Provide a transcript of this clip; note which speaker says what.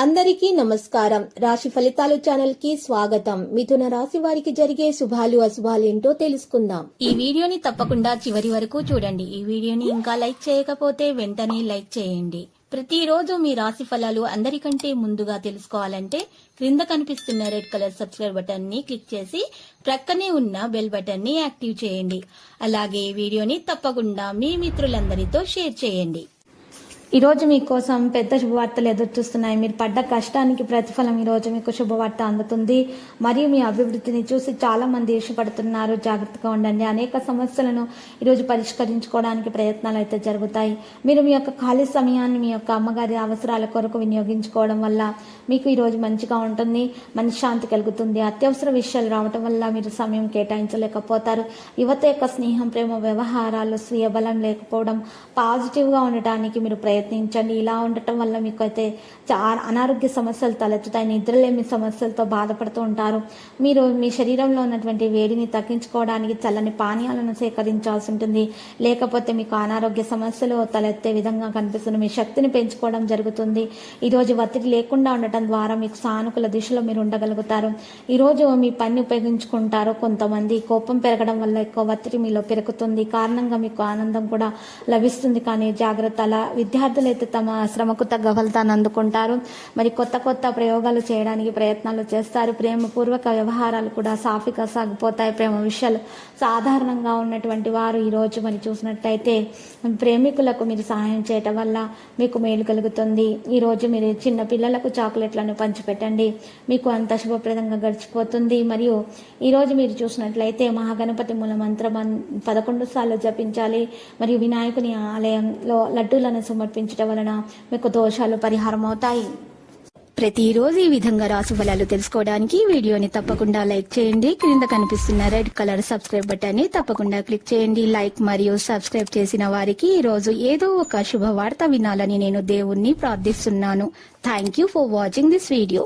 Speaker 1: అందరికీ నమస్కారం. రాశి ఫలితాలు ఛానల్ కి స్వాగతం. మిథున రాశి వారికి జరిగే శుభాలు అశుభాలు ఏంటో తెలుసుకుందాం.
Speaker 2: ఈ వీడియోని తప్పకుండా చివరి వరకు చూడండి. ఈ వీడియోని ఇంకా లైక్ చేయకపోతే వెంటనే లైక్ చేయండి. ప్రతిరోజు మీ రాశి ఫలాలు అందరికంటే ముందుగా తెలుసుకోవాలంటే క్రింద కనిపిస్తున్న రెడ్ కలర్ సబ్స్క్రైబ్ బటన్ ని క్లిక్ చేసి ప్రక్కనే ఉన్న బెల్ బటన్ ని యాక్టివ్ చేయండి. అలాగే ఈ వీడియోని తప్పకుండా మీ మిత్రులందరితో షేర్ చేయండి.
Speaker 3: ఈ రోజు మీకోసం పెద్ద శుభవార్తలు ఎదురు చూస్తున్నాయి. మీరు పడ్డ కష్టానికి ప్రతిఫలం ఈ రోజు మీకు శుభవార్త అందుతుంది. మరియు మీ అభివృద్ధిని చూసి చాలా మంది ఇష్టపడుతున్నారు. జాగ్రత్తగా ఉండండి. అనేక సమస్యలను ఈరోజు పరిష్కరించుకోవడానికి ప్రయత్నాలు అయితే జరుగుతాయి. మీరు మీ యొక్క ఖాళీ సమయాన్ని మీ యొక్క అమ్మగారి అవసరాల కొరకు వినియోగించుకోవడం వల్ల మీకు ఈరోజు మంచిగా ఉంటుంది. మనశ్శాంతి కలుగుతుంది. అత్యవసర విషయాలు రావటం వల్ల మీరు సమయం కేటాయించలేకపోతారు. యువత యొక్క స్నేహం, ప్రేమ వ్యవహారాలు, స్వీయ బలం లేకపోవడం, పాజిటివ్గా ఉండటానికి మీరు ప్రయత్నించండి. ఇలా ఉండటం వల్ల మీకు అయితే అనారోగ్య సమస్యలు తలెత్తుతాయి. నిద్రలేమి సమస్యలతో బాధపడుతూ ఉంటారు. మీరు మీ శరీరంలో ఉన్నటువంటి వేడిని తగ్గించుకోవడానికి చల్లని పానీయాలను సేకరించాల్సి ఉంటుంది. లేకపోతే మీకు అనారోగ్య సమస్యలు తలెత్తే విధంగా కనిపిస్తుంది. మీ శక్తిని పెంచుకోవడం జరుగుతుంది. ఈరోజు ఒత్తిడి లేకుండా ఉండటం ద్వారా మీకు సానుకూల దిశలో మీరు ఉండగలుగుతారు. ఈరోజు మీ పని ఉపయోగించుకుంటారు. కొంతమంది కోపం పెరగడం వల్ల ఎక్కువ ఒత్తిడి మీలో పెరుగుతుంది. కారణంగా మీకు ఆనందం కూడా లభిస్తుంది. కానీ జాగ్రత్త, విద్యార్థులైతే తమ శ్రమకు తగ్గ ఫలితాన్ని అందుకుంటారు. మరి కొత్త కొత్త ప్రయోగాలు చేయడానికి ప్రయత్నాలు చేస్తారు. ప్రేమపూర్వక వ్యవహారాలు కూడా సాఫీగా సాగిపోతాయి. ప్రేమ విషయాలు సాధారణంగా ఉన్నటువంటి వారు ఈరోజు మరి చూసినట్టయితే ప్రేమికులకు మీరు సహాయం చేయటం వల్ల మీకు మేలు కలుగుతుంది. ఈరోజు మీరు చిన్న పిల్లలకు చాక్లెట్లను పంచిపెట్టండి. మీకు అంత శుభప్రదంగా గడిచిపోతుంది. మరియు ఈరోజు మీరు చూసినట్లయితే మహాగణపతి మూల మంత్రం 11 సార్లు జపించాలి. మరియు వినాయకుని ఆలయంలో లడ్డూలను సమర్పించడం వలన మీకు దోషాలు పరిహారం అవుతాయి.
Speaker 2: ప్రతిరోజు ఈ విధంగా రాశి ఫలాలు తెలుసుకోవడానికి వీడియోని తప్పకుండా లైక్ చేయండి. క్రింద కనిపిస్తున్న రెడ్ కలర్ సబ్స్క్రైబ్ బటన్ ని తప్పకుండా క్లిక్ చేయండి. లైక్ మరియు సబ్స్క్రైబ్ చేసిన వారికి ఈ రోజు ఏదో ఒక శుభవార్త వినాలని నేను దేవుణ్ణి ప్రార్థిస్తున్నాను. Thank you for watching this video.